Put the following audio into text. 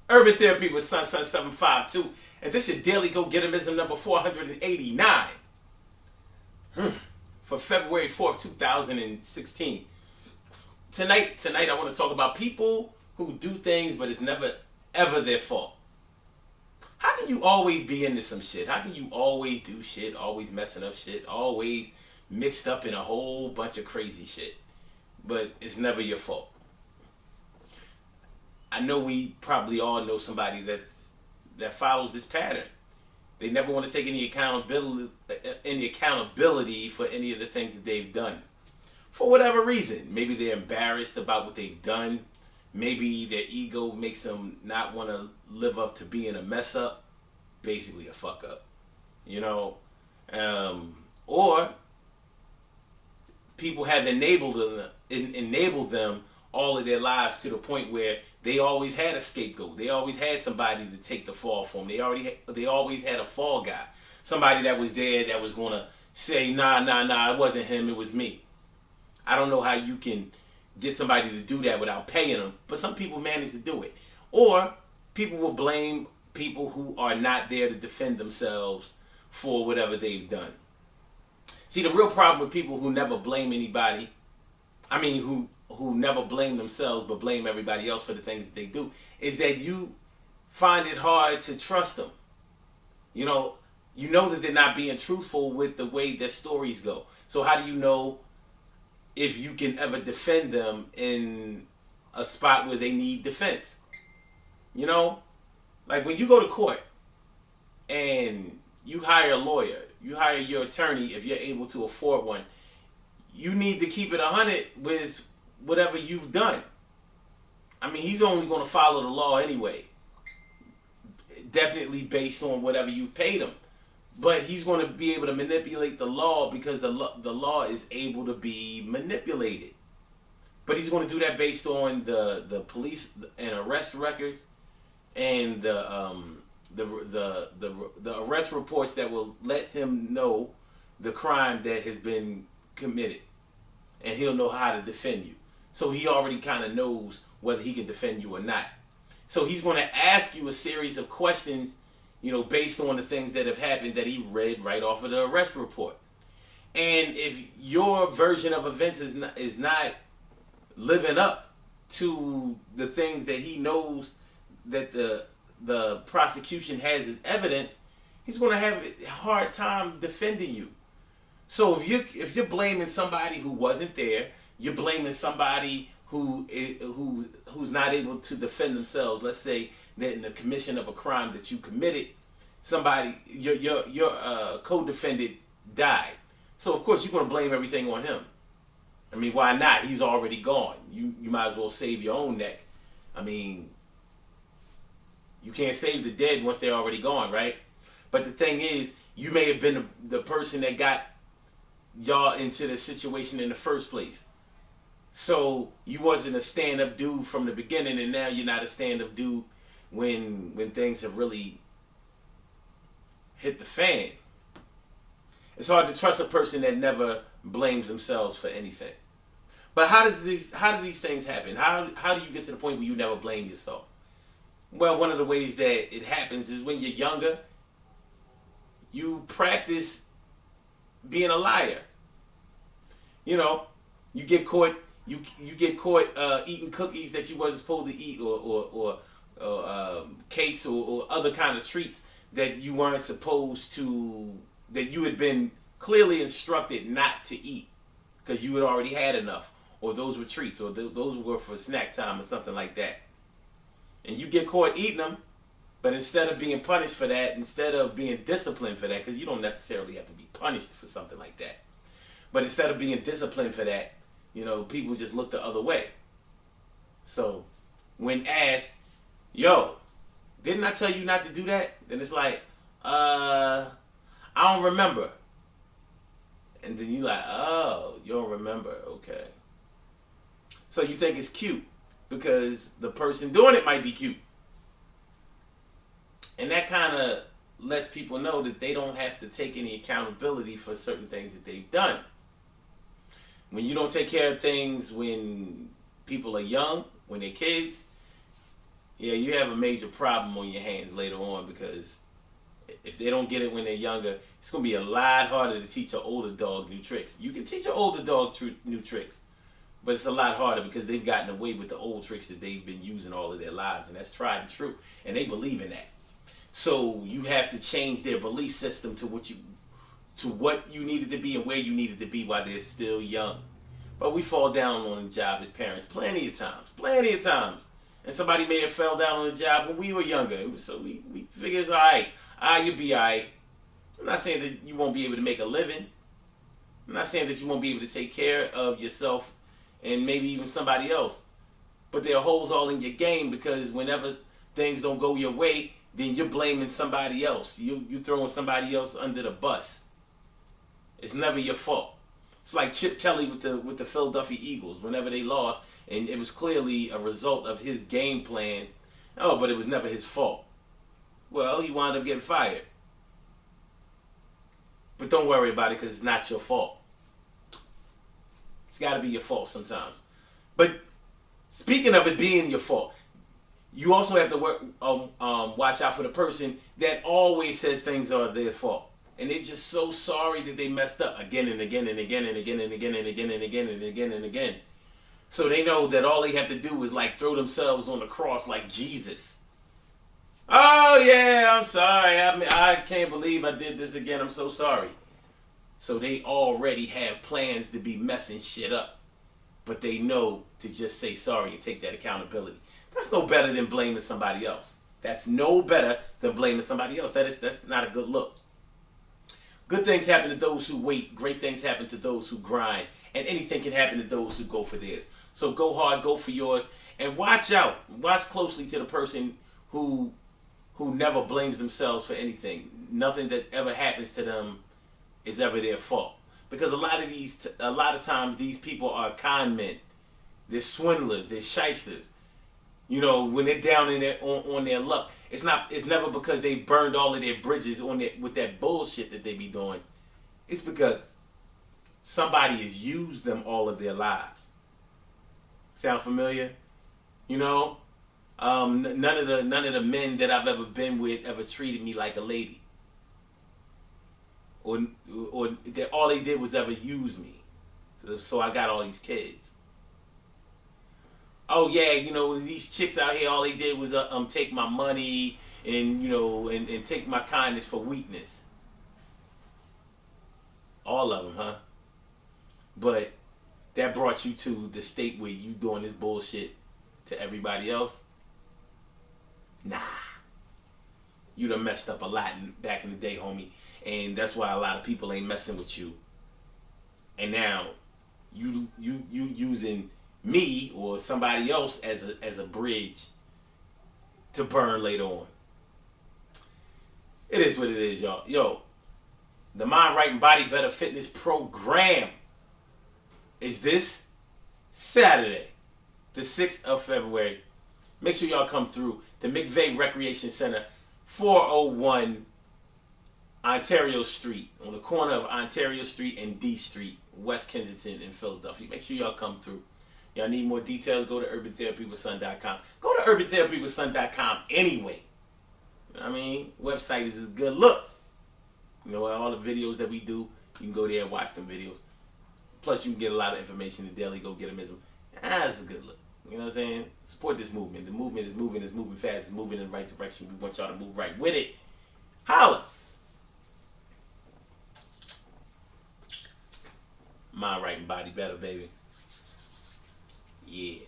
Urban Therapy with Sun752. And this is Daily Go Getimism number 489 for February 4th, 2016. Tonight I want to talk about people who do things but it's never ever their fault. How can you always be into some shit? How can you always do shit, always messing up shit, always mixed up in a whole bunch of crazy shit, but it's never your fault? I know we probably all know somebody that follows this pattern. They never want to take any accountability for any of the things that they've done. For whatever reason. Maybe they're embarrassed about what they've done. Maybe their ego makes them not want to live up to being a mess up. Basically a fuck up. You know? Or people have enabled them all of their lives to the point where they always had a scapegoat. They always had somebody to take the fall for them. They always had a fall guy. Somebody that was there that was going to say, nah, it wasn't him, it was me. I don't know how you can get somebody to do that without paying them, but some people manage to do it. Or people will blame people who are not there to defend themselves for whatever they've done. See, the real problem with people who never blame anybody, who never blame themselves but blame everybody else for the things that they do, is that you find it hard to trust them. You know that they're not being truthful with the way their stories go. So how do you know if you can ever defend them in a spot where they need defense? You know? Like when you go to court and you hire a lawyer, you hire your attorney if you're able to afford one, you need to keep it 100 with whatever you've done. He's only going to follow the law anyway. Definitely based on whatever you've paid him. But he's going to be able to manipulate the law because the law is able to be manipulated. But he's going to do that based on the police and arrest records and the arrest reports that will let him know the crime that has been committed. And he'll know how to defend you. So he already kind of knows whether he can defend you or not. So he's going to ask you a series of questions, based on the things that have happened that he read right off of the arrest report. And if your version of events is not living up to the things that he knows that the prosecution has as evidence, he's going to have a hard time defending you. So if you're blaming somebody who wasn't there, you're blaming somebody who's not able to defend themselves. Let's say that in the commission of a crime that you committed, your co-defendant died. So of course you're going to blame everything on him. Why not? He's already gone. You might as well save your own neck. You can't save the dead once they're already gone, right? But the thing is, you may have been the person that got y'all into the situation in the first place. So you wasn't a stand-up dude from the beginning, and now you're not a stand-up dude when things have really hit the fan. It's hard to trust a person that never blames themselves for anything. But how do these things happen? How do you get to the point where you never blame yourself? Well, one of the ways that it happens is when you're younger, you practice being a liar. You get caught. You get caught eating cookies that you wasn't supposed to eat, or cakes or other kind of treats that you weren't supposed to, that you had been clearly instructed not to eat because you had already had enough, or those were treats, or those were for snack time or something like that. And you get caught eating them, but instead of being punished for that, instead of being disciplined for that, because you don't necessarily have to be punished for something like that, but instead of being disciplined for that, people just look the other way. So when asked, yo, didn't I tell you not to do that? Then it's like, I don't remember. And then you're like, oh, you don't remember. Okay. So you think it's cute because the person doing it might be cute. And that kind of lets people know that they don't have to take any accountability for certain things that they've done. When you don't take care of things when people are young, when they're kids, Yeah, you have a major problem on your hands later on because if they don't get it when they're younger, it's gonna be a lot harder to teach an older dog new tricks. You can teach an older dog new tricks, but it's a lot harder because they've gotten away with the old tricks that they've been using all of their lives, and that's tried and true, and they believe in that. So you have to change their belief system to what you needed to be and where you needed to be while they're still young. But we fall down on the job as parents plenty of times. And somebody may have fell down on the job when we were younger. So we figure it's all right. You'll be all right. I'm not saying that you won't be able to make a living. I'm not saying that you won't be able to take care of yourself and maybe even somebody else. But there are holes all in your game because whenever things don't go your way, then you're blaming somebody else. You're throwing somebody else under the bus. It's never your fault. It's like Chip Kelly with the Philadelphia Eagles. Whenever they lost, and it was clearly a result of his game plan. Oh, but it was never his fault. Well, he wound up getting fired. But don't worry about it because it's not your fault. It's got to be your fault sometimes. But speaking of it being your fault, you also have to watch out for the person that always says things are their fault. And they're just so sorry that they messed up again and again and again and again and again and again and again and again and again. So they know that all they have to do is like throw themselves on the cross like Jesus. Oh yeah, I'm sorry. I can't believe I did this again. I'm so sorry. So they already have plans to be messing shit up. But they know to just say sorry and take that accountability. That's no better than blaming somebody else. That's no better than blaming somebody else. That's not a good look. Good things happen to those who wait. Great things happen to those who grind. And anything can happen to those who go for theirs. So go hard, go for yours, and watch out. Watch closely to the person who never blames themselves for anything. Nothing that ever happens to them is ever their fault. Because a lot of times these people are con men. They're swindlers. They're shysters. You know, when they're down in on their luck, it's never because they burned all of their bridges with that bullshit that they be doing. It's because somebody has used them all of their lives. Sound familiar? You know, none of the men that I've ever been with ever treated me like a lady, or all they did was ever use me. So I got all these kids. Oh yeah, you know, these chicks out here, all they did was take my money and and take my kindness for weakness. All of them, huh? But that brought you to the state where you doing this bullshit to everybody else? Nah. You done messed up a lot back in the day, homie. And that's why a lot of people ain't messing with you. And now you using me or somebody else as a bridge to burn later on. It is what it is, y'all. Yo, the Mind Right and Body Better Fitness program is this Saturday, the 6th of February. Make sure y'all come through the McVeigh Recreation Center, 401 Ontario Street, on the corner of Ontario Street and D Street, West Kensington in Philadelphia. Make sure y'all come through. Y'all need more details, go to urban-therapy-with-son.com. Go to urban-therapy-with-son.com anyway. You know what I mean? Website is a good look. You know, all the videos that we do, you can go there and watch them videos. Plus, you can get a lot of information. The Daily Go Getimism. That's a good look. You know what I'm saying? Support this movement. The movement is moving fast, it's moving in the right direction. We want y'all to move right with it. Holla! Mind right and body better, baby. Yeah.